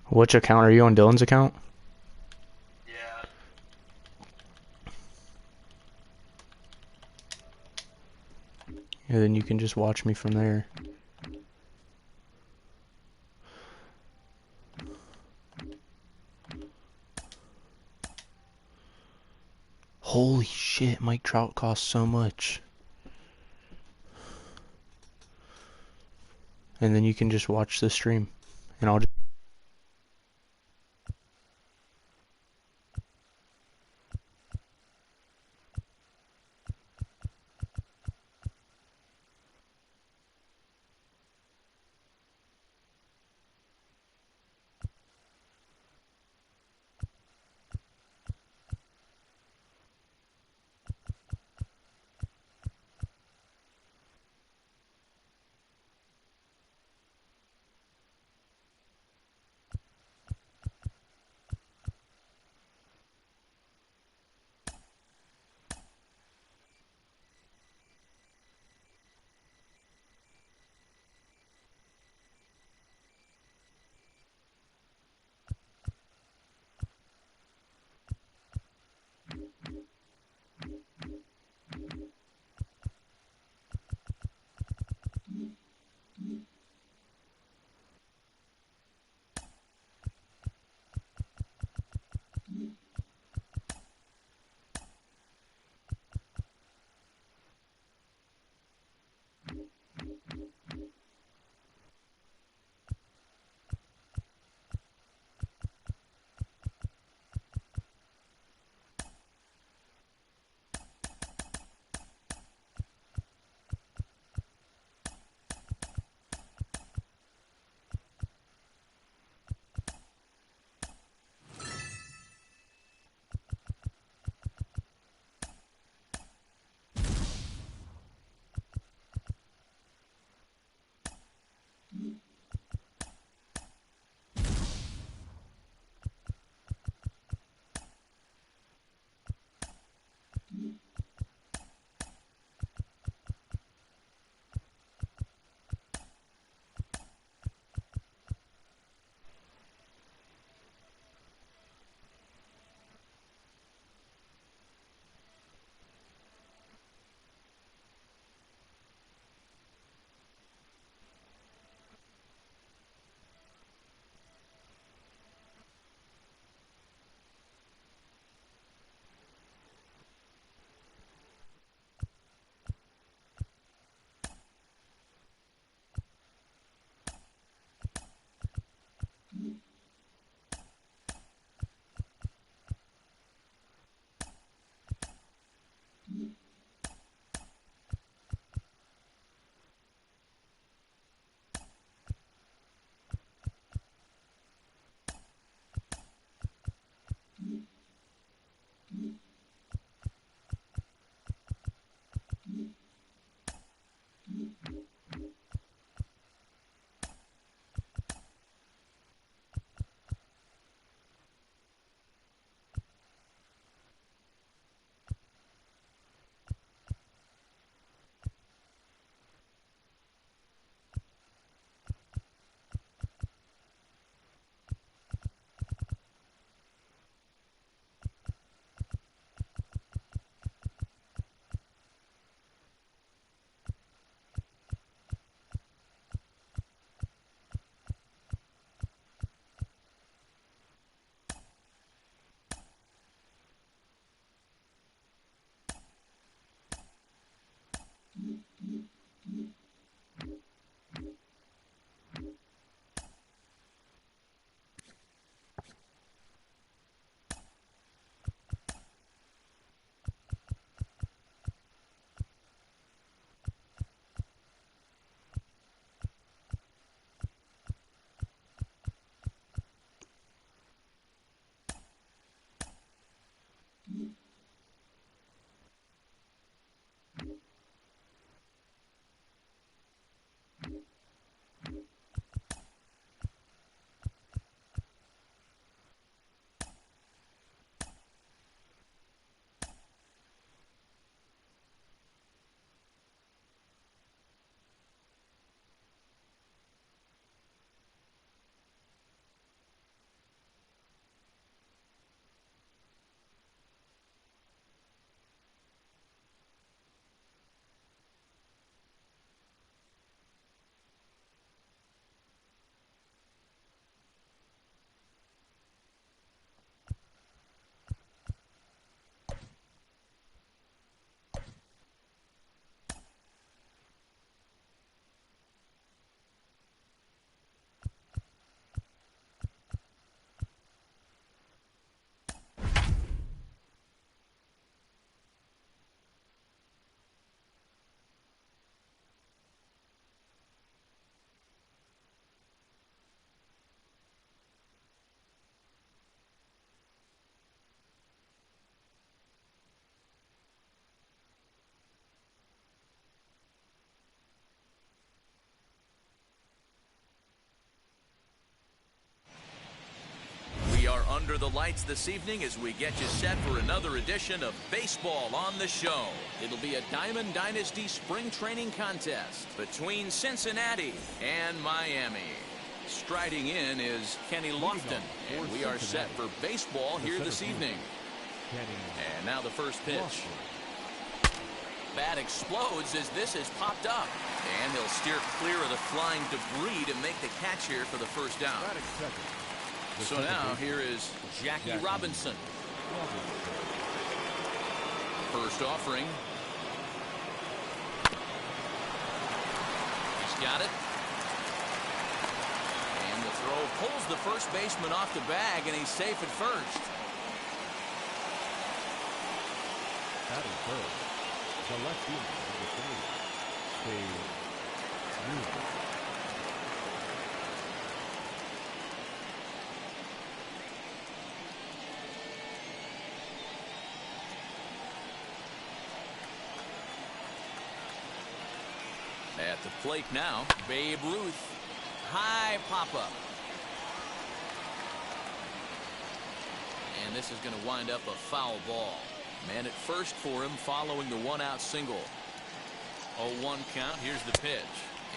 Which account are you on? Dylan's account? Yeah. And then you can just watch me from there. Holy shit, Mike Trout costs so much. And then you can just watch the stream. And I'll just under the lights this evening as we get you set for another edition of Baseball on the Show. It'll be a Diamond Dynasty spring training contest between Cincinnati and Miami. Striding in is Kenny Lofton, and we are set for baseball here this evening. And now the first pitch. Bat explodes as this is popped up, and he'll steer clear of the flying debris to make the catch here for the first down. So now here is Jackie Robinson. First offering. He's got it. And the throw pulls the first baseman off the bag, and he's safe at first. That is first. The left fielder of the Phillips, At the plate now, Babe Ruth. High pop-up. And this is going to wind up a foul ball. Man at first for him following the one-out single. 0-1 count. Here's the pitch.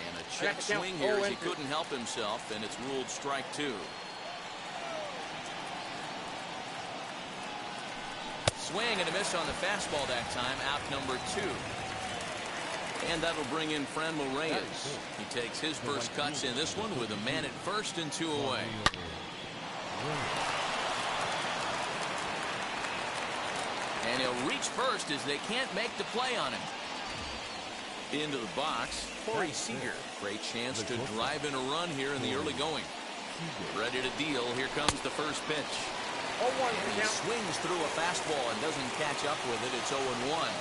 And a check swing here as he couldn't help himself, and it's ruled strike two. Swing and a miss on the fastball that time. Out number two. And that'll bring in Franmil Reyes. He takes his first cuts in this one with a man at first and two away. And he'll reach first as they can't make the play on him. Into the box, Corey Seeger. Great chance to drive in a run here in the early going. Ready to deal. Here comes the first pitch. And he swings through a fastball and doesn't catch up with it. It's 0-1.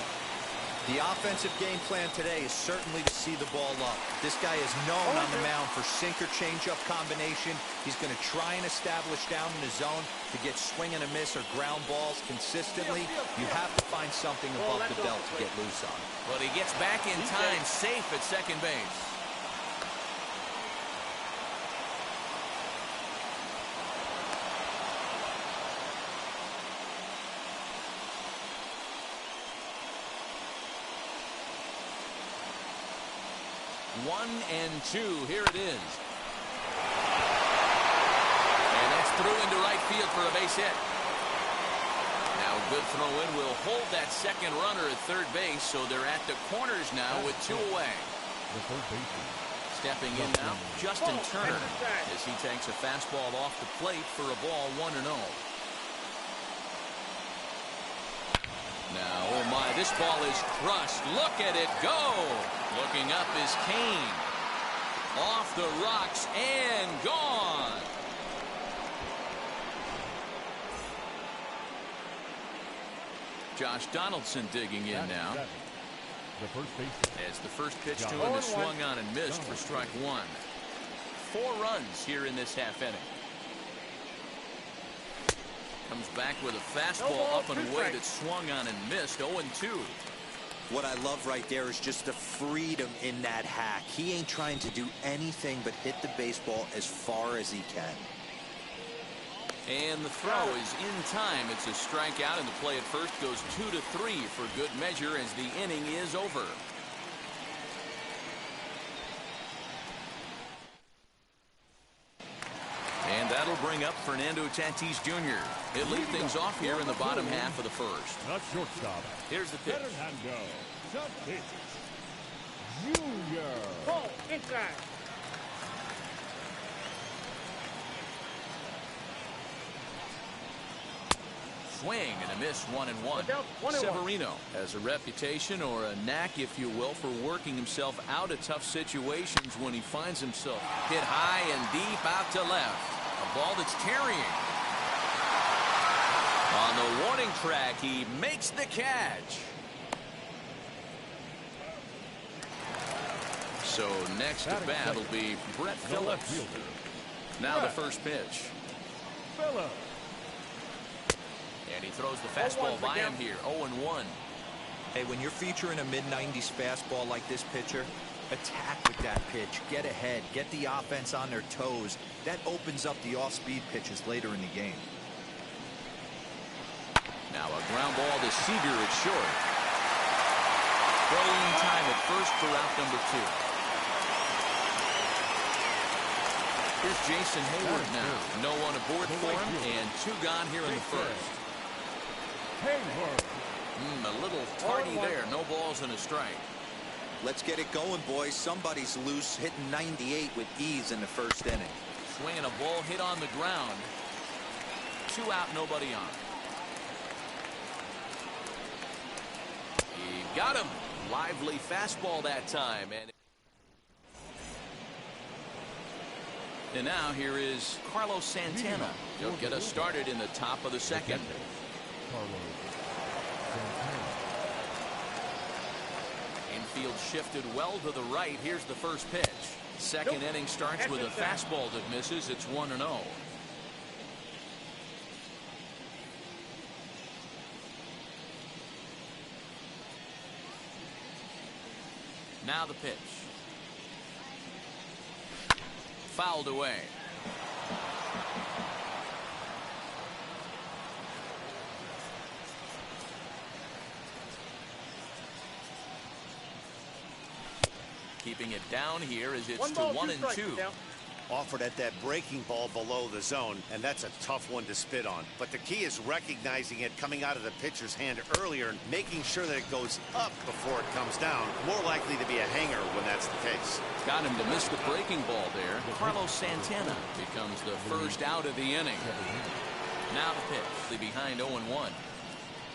The offensive game plan today is certainly to see the ball up. This guy is known on the mound for sinker changeup combination. He's going to try and establish down in the zone to get swing and a miss or ground balls consistently. You have to find something above the belt to get loose on. But he gets back in time, safe at second base. One and two. Here it is. And that's through into right field for a base hit. Now a good throw in will hold that second runner at third base, so they're at the corners now with two away. Stepping in now, Justin Turner, as he takes a fastball off the plate for a ball 1-0. Now, oh my, this ball is crushed. Look at it go. Looking up is Kane. Off the rocks and gone. Josh Donaldson digging in now. As the first pitch to him is swung on and missed for strike one. 4 runs here in this half inning. Comes back with a fastball up and away that swung on and missed. 0-2. What I love right there is just the freedom in that hack. He ain't trying to do anything but hit the baseball as far as he can. And the throw is in time. It's a strikeout, and the play at first goes 2-3 for good measure as the inning is over. And that'll bring up Fernando Tatis Jr. He'll lead things off here in the bottom half of the first. Not shortstop. Here's the pitch. Fernando Tatis Jr. Ball inside. Swing and a miss, 1-1. Severino has a reputation, or a knack, if you will, for working himself out of tough situations when he finds himself hit high and deep out to left. A ball that's carrying. On the warning track, he makes the catch. So next to bat will be Brett Phillips. Now the first pitch. Phillips. And he throws the fastball by him here. 0-1. Hey, when you're featuring a mid-90s fastball like this pitcher, attack with that pitch. Get ahead. Get the offense on their toes. That opens up the off-speed pitches later in the game. Now a ground ball to Seeger at short. Throwing time at first for out number 2. Here's Jason Hayward now. No one aboard for him, and 2 gone here in the first. Hayward. A little tardy there. No balls and a strike. Let's get it going, boys. Somebody's loose, hitting 98 with ease in the first inning. Swinging a ball hit on the ground. 2 out, nobody on. He got him. Lively fastball that time. And now here is Carlos Santana. He'll get us started in the top of the second. Infield shifted well to the right. Here's the first pitch. Second inning starts with a fastball that misses. It's 1-0. Now the pitch. Fouled away. Keeping it down here as it's to 1-2. Offered at that breaking ball below the zone, and that's a tough one to spit on. But the key is recognizing it coming out of the pitcher's hand earlier and making sure that it goes up before it comes down. More likely to be a hanger when that's the case. Got him to miss the breaking ball there. Carlos Santana becomes the first out of the inning. Now the pitch. Behind 0-1.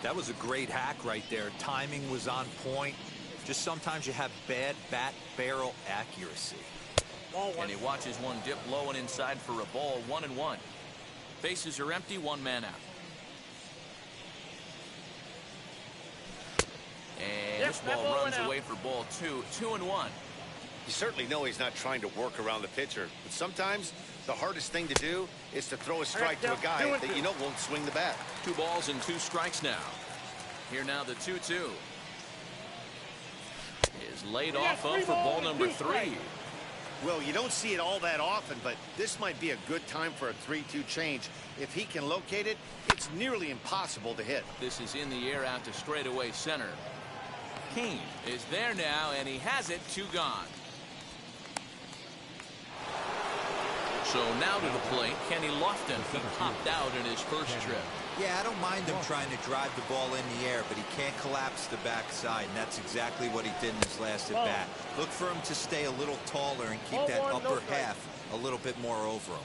That was a great hack right there. Timing was on point. Just sometimes you have bad bat barrel accuracy. And he watches one dip low and inside for a ball. 1-1. Bases are empty. 1 man out. And this ball runs away for ball 2. 2-1. You certainly know he's not trying to work around the pitcher, but sometimes the hardest thing to do is to throw a strike to a guy that you know won't swing the bat. 2 balls and 2 strikes now. Here now the 2-2. Is laid off of for ball number 3. Well, you don't see it all that often, but this might be a good time for a 3-2 change. If he can locate it, it's nearly impossible to hit. This is in the air out to straightaway center. Kane is there now, and he has it. 2 gone. So now to the plate, Kenny Lofton. He popped out in his first trip. Yeah, I don't mind him trying to drive the ball in the air, but he can't collapse the backside, and that's exactly what he did in his last at bat. Look for him to stay a little taller and keep that upper half a little bit more over him.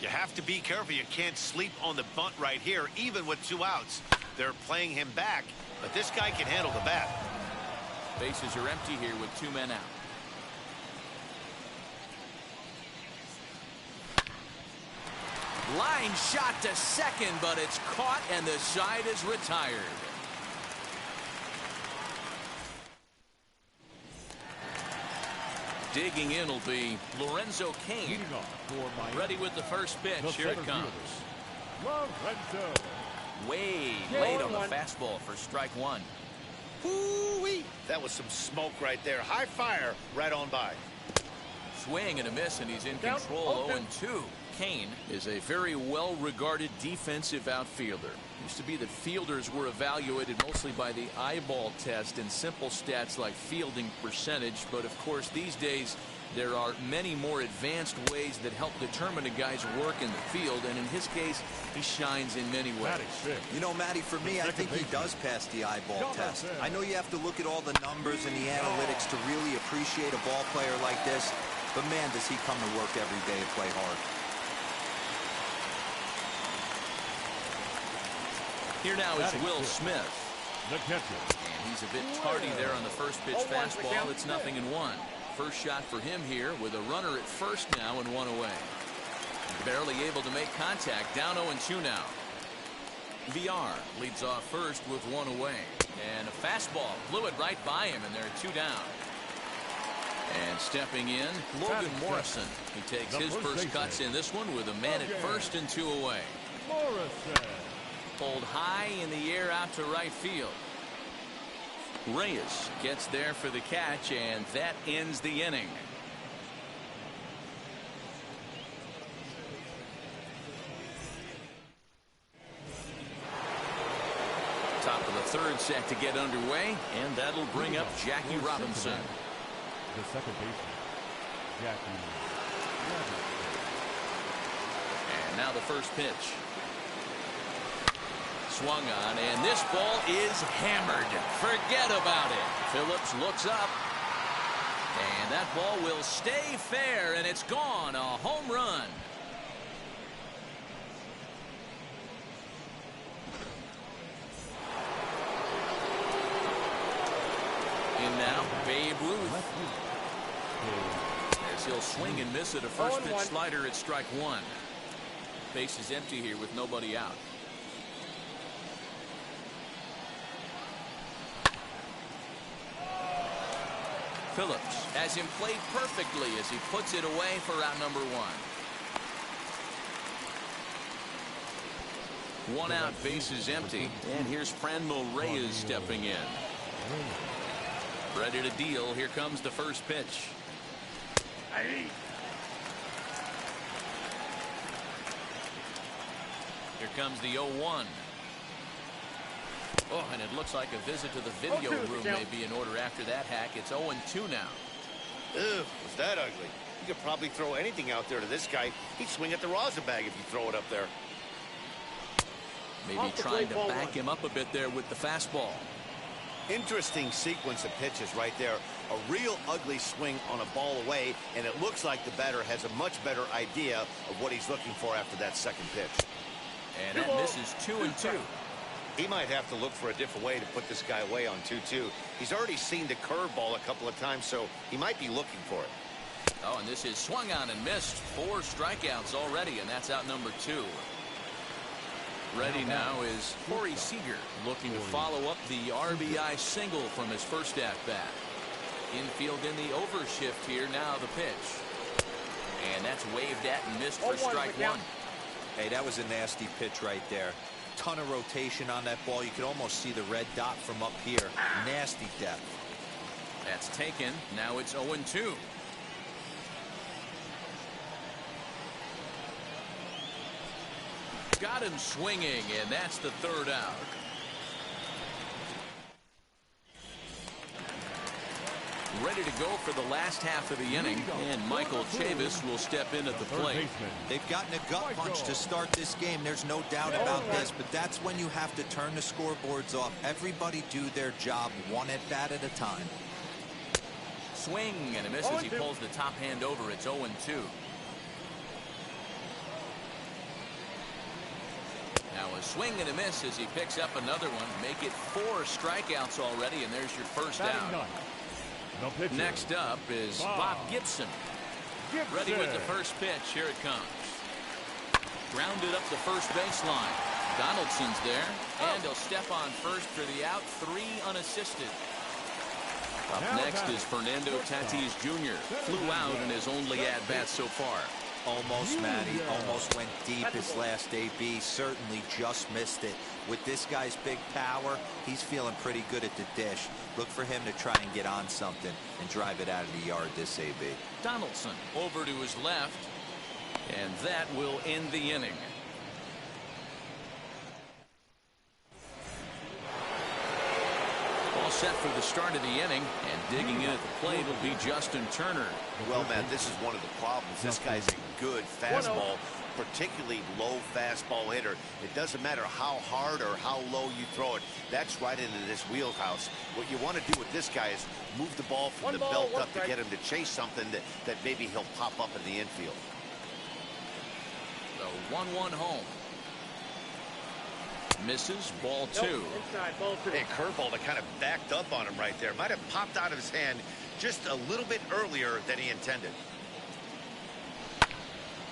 You have to be careful. You can't sleep on the bunt right here, even with 2 outs. They're playing him back, but this guy can handle the bat. Bases are empty here with 2 men out. Line shot to second, but it's caught and the side is retired. Digging in will be Lorenzo Kane. Ready with the first pitch. Here it comes. Lorenzo. Way late on the fastball for strike 1. Woo-wee. That was some smoke right there. High fire right on by. Swing and a miss, and he's in control. 0-2. Kane is a very well-regarded defensive outfielder. Used to be that fielders were evaluated mostly by the eyeball test and simple stats like fielding percentage, but of course these days there are many more advanced ways that help determine a guy's work in the field, and in his case he shines in many ways. You know, Matty, for me, I think he does pass the eyeball test. I know you have to look at all the numbers and the analytics to really appreciate a ball player like this, but man, does he come to work every day and play hard. Here now is Will Smith. And he's a bit tardy there on the first pitch fastball. It's 0-1. First shot for him here with a runner at first now and 1 away. Barely able to make contact. Down 0-2 now. VR leads off first with 1 away. And a fastball blew it right by him, and there are 2 down. And stepping in, Logan Morrison. He takes his first cuts in this one with a man at first and 2 away. Morrison. Pulled high in the air out to right field. Reyes gets there for the catch, and that ends the inning. third set to get underway, and that'll bring up Jackie Robinson. The second baseman, Jackie Robinson. And now the first pitch. Swung on, and this ball is hammered. Forget about it. Phillips looks up, and that ball will stay fair, and it's gone. A home run. In now, Babe Ruth. As he'll swing and miss at a first pitch slider at strike one. Base is empty here with nobody out. Phillips has him played perfectly as he puts it away for out number one. One out, base is empty, and here's Franmil Reyes stepping in. Ready to deal. Here comes the first pitch. Here comes the 0-1. Oh, and it looks like a visit to the video room may be in order after that hack. It's 0-2 now. Ugh, was that ugly? You could probably throw anything out there to this guy. He'd swing at the rosin bag if you throw it up there. Maybe trying to back him up a bit there with the fastball. Interesting sequence of pitches right there. A real ugly swing on a ball away, and it looks like the batter has a much better idea of what he's looking for after that second pitch. And that misses 2-2. He might have to look for a different way to put this guy away on 2-2. He's already seen the curveball a couple of times, so he might be looking for it. Oh, and this is swung on and missed. 4 strikeouts already, and that's out number 2. Ready now is Corey Seeger, looking to follow up the RBI single from his first at-bat. Infield in the overshift here. Now the pitch. And that's waved at and missed for strike one. Hey, that was a nasty pitch right there. Ton of rotation on that ball. You could almost see the red dot from up here. Nasty depth. That's taken. Now it's 0-2. Got him swinging, and that's the third out. Ready to go for the last half of the inning, and Michael Chavis will step in at the plate. They've gotten a gut punch to start this game. There's no doubt about this, but that's when you have to turn the scoreboards off. Everybody do their job one at bat at a time. Swing and a miss as he pulls the top hand over. It's 0-2. Now a swing and a miss as he picks up another one. Make it 4 strikeouts already, and there's your first out. Next up is Bob Gibson. Ready with the first pitch. Here it comes. Grounded up the first baseline. Donaldson's there, and he'll step on first for the out. 3 unassisted. Up next is Fernando Tatis Jr. Flew out in his only at-bat so far. Almost, Matty. Almost went deep his last AB. Certainly just missed it. With this guy's big power, he's feeling pretty good at the dish. Look for him to try and get on something and drive it out of the yard this AB. Donaldson over to his left, and that will end the inning. All set for the start of the inning, and digging in at the plate will be Justin Turner. Well, Matt, this is one of the problems. This guy's a good fastball, particularly low fastball hitter. It doesn't matter how hard or how low you throw it. That's right into this wheelhouse. What you want to do with this guy is move the ball from the belt up to get him to chase something that maybe he'll pop up in the infield. The 1-1 home. Misses, ball 2. Hey, curveball that kind of backed up on him right there. Might have popped out of his hand just a little bit earlier than he intended.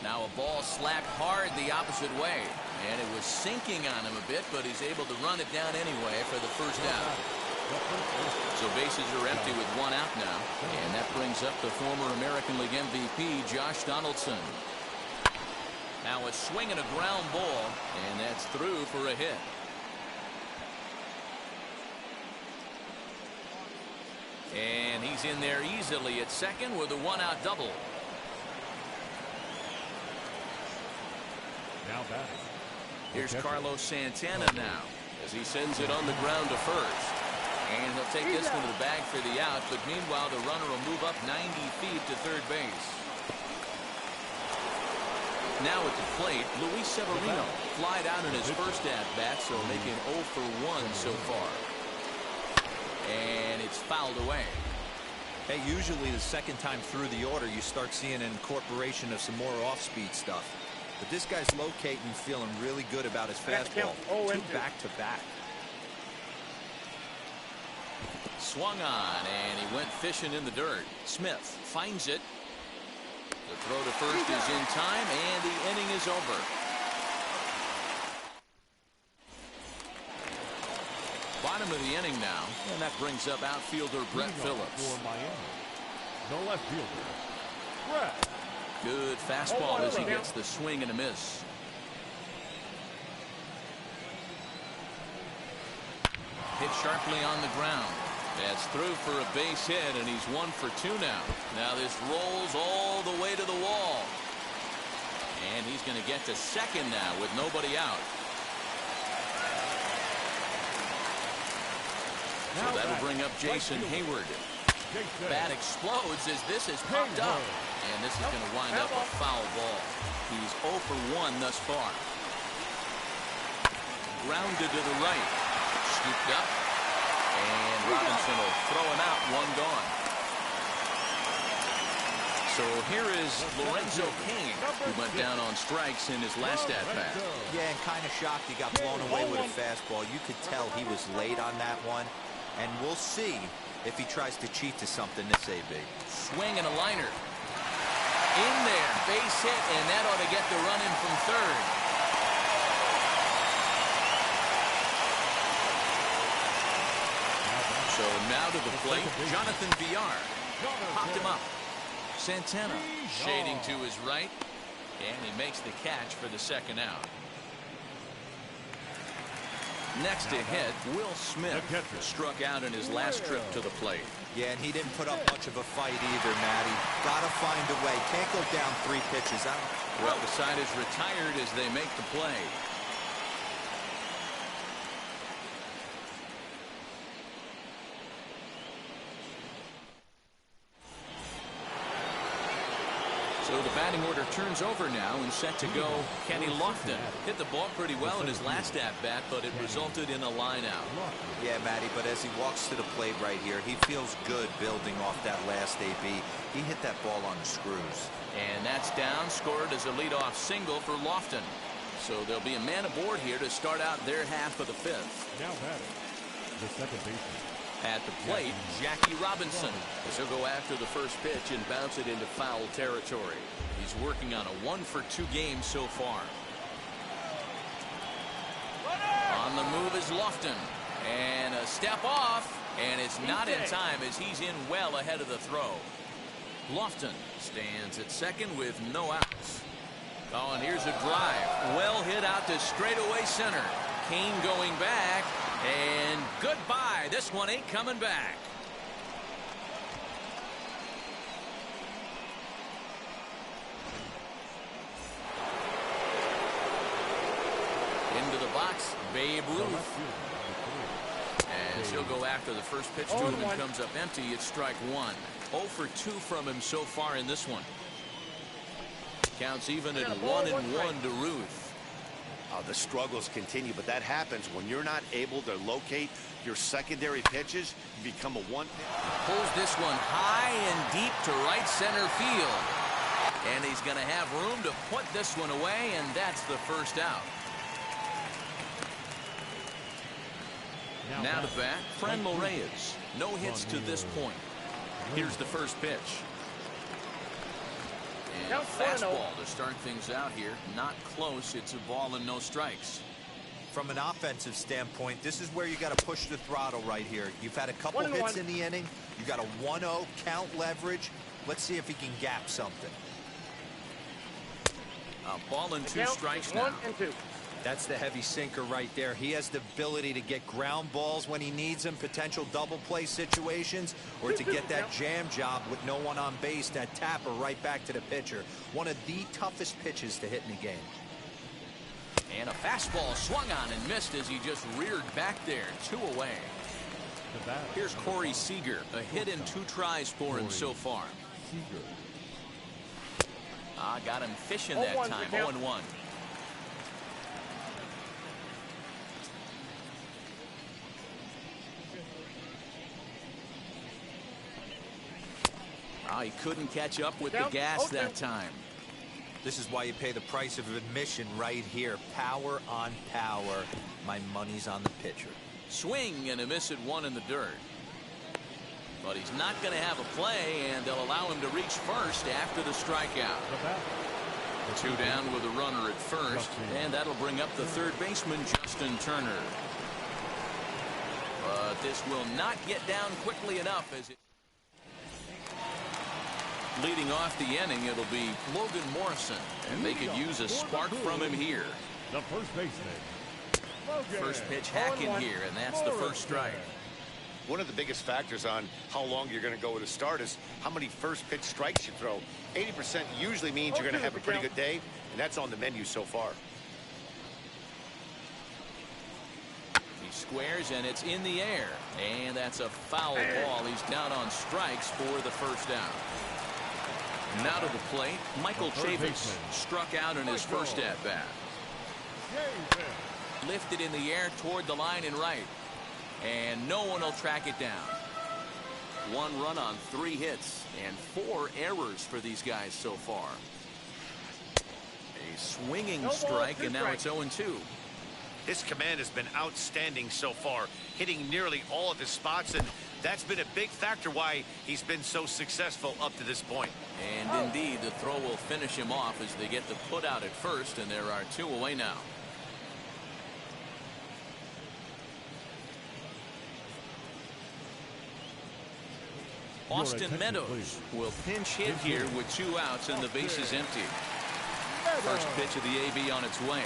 Now a ball slapped hard the opposite way, and it was sinking on him a bit, but he's able to run it down anyway for the first out. So bases are empty with 1 out now, and that brings up the former American League MVP Josh Donaldson. Now a swing and a ground ball, and that's through for a hit. And he's in there easily at second with a 1-out double. Now batting. Here's Carlos Santana now as he sends it on the ground to first. And he'll take this one to the bag for the out, but meanwhile the runner will move up 90 feet to third base. Now at the plate, Luis Severino flied out in his first at-bat, so making 0 for 1 so far. And it's fouled away. Hey, usually the second time through the order, you start seeing an incorporation of some more off-speed stuff. But this guy's locating, feeling really good about his fastball. 2 back-to-back. Swung on, and he went fishing in the dirt. Smith finds it. The throw to first is in time, and the inning is over. Bottom of the inning now, and that brings up outfielder Brett Phillips. For Miami, the left fielder, Brett. Good fastball as he gets the swing and a miss. Hit sharply on the ground. That's through for a base hit, and he's 1 for 2 now. Now this rolls all the way to the wall. And he's going to get to second now with nobody out. So that'll bring up Jason Hayward. Bat explodes as this is popped up. And this is going to wind up a foul ball. He's 0 for 1 thus far. Grounded to the right. Scooped up. And Robinson will throw him out, 1 gone. So here is Lorenzo Cain, who went down on strikes in his last at-bat. Yeah, and kind of shocked he got blown away with a fastball. You could tell he was late on that one. And we'll see if he tries to cheat to something this AB. Swing and a liner. In there, base hit, and that ought to get the run in from third. So now to the plate, Jonathan Villar popped him up. Santana shading to his right, and he makes the catch for the second out. Next to hit, Will Smith struck out in his last trip to the plate. Yeah, and he didn't put up much of a fight either, Matty. Gotta find a way. Can't go down 3 pitches. Well, the side is retired as they make the play. So the batting order turns over now, and set to go Kenny Lofton. Hit the ball pretty well in his last at-bat, but it resulted in a line-out. Yeah, Matty, but as he walks to the plate right here, he feels good building off that last AB. He hit that ball on the screws. And that's down, scored as a leadoff single for Lofton. So there'll be a man aboard here to start out their half of the 5th. Now batting, the second baseman. At the plate, Jackie Robinson. As he'll go after the first pitch and bounce it into foul territory. He's working on a 1 for 2 game so far. On the move is Lofton. And a step off. And it's not in time as he's in well ahead of the throw. Lofton stands at second with no outs. Oh, and here's a drive. Well hit out to straightaway center. Cain going back. And goodbye. This one ain't coming back. Into the box, Babe Ruth. As he'll go after the first pitch to him and comes up empty. It's strike 1. 0 for 2 from him so far in this one. Counts even at 1-1 to Ruth. The struggles continue, but that happens when you're not able to locate your secondary pitches. You become a one. Pulls this one high and deep to right center field. And he's going to have room to put this one away, and that's the first out. Now to bat, Franmil Reyes. No hits to this point. Here's the first pitch. And a fastball to start things out here. Not close. It's a ball and no strikes. From an offensive standpoint, this is where you got to push the throttle right here. You've had a couple hits in the inning. You got a 1-0 count leverage. Let's see if he can gap something. A ball and 2 strikes now. 1-2. That's the heavy sinker right there. He has the ability to get ground balls when he needs them, potential double play situations, or to get that jam job with no one on base, that tapper right back to the pitcher. One of the toughest pitches to hit in the game. And a fastball swung on and missed as he just reared back there. 2 away. Here's Corey Seeger. A hit in 2 tries for him so far. Seeger. Got him fishing that time. 0-1. He couldn't catch up with the gas that time. This is why you pay the price of admission right here. Power on power. My money's on the pitcher. Swing and a miss at 1 in the dirt. But he's not going to have a play, and they'll allow him to reach first after the strikeout. 2 down with a runner at first, and that'll bring up the third baseman, Justin Turner. But this will not get down quickly enough as it. Leading off the inning, it'll be Logan Morrison, and they could use a spark from him here. The first baseman. First pitch hacking here, and that's the first strike. One of the biggest factors on how long you're going to go with a start is how many first pitch strikes you throw. 80% usually means you're going to have a pretty good day, and that's on the menu so far. He squares, and it's in the air, and that's a foul ball. He's down on strikes for the first down. Now to the plate, Michael Chavis struck out in his first at-bat. Lifted in the air toward the line and right. And no one will track it down. 1 run on 3 hits and 4 errors for these guys so far. A swinging strike, and now it's 0-2. His command has been outstanding so far, hitting nearly all of his spots, and that's been a big factor why he's been so successful up to this point. And indeed, the throw will finish him off as they get the put out at first, and there are 2 away now. Austin Meadows will pinch hit here with 2 outs and the base is empty. First pitch of the AB on its way.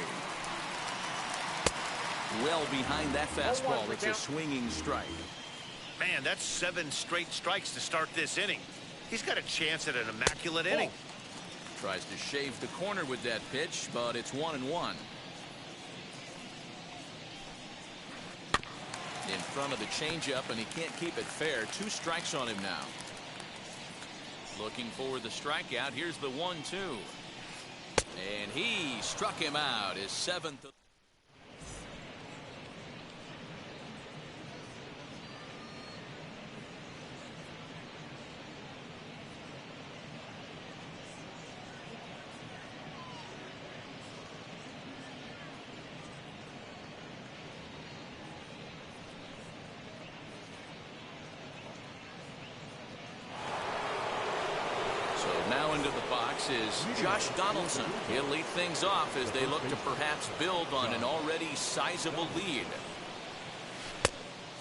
Well behind that fastball. It's a swinging strike. Man, that's 7 straight strikes to start this inning. He's got a chance at an immaculate inning. Tries to shave the corner with that pitch, but it's 1-1. In front of the changeup, and he can't keep it fair. 2 strikes on him now. Looking for the strikeout. Here's the 1-2. And he struck him out. His 7th. Now into the box is Josh Donaldson. He'll lead things off as they look to perhaps build on an already sizable lead.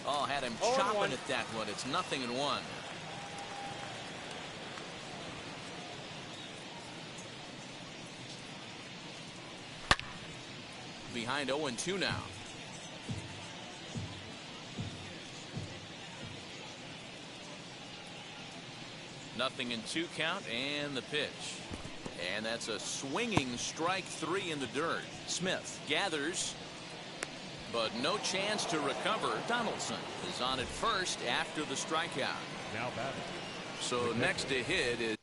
Oh, had him chopping at that one. It's 0-1. Behind 0-2 now. Nothing in 2 count, and the pitch. And that's a swinging strike 3 in the dirt. Smith gathers, but no chance to recover. Donaldson is on at first after the strikeout. Now batting. So next to hit is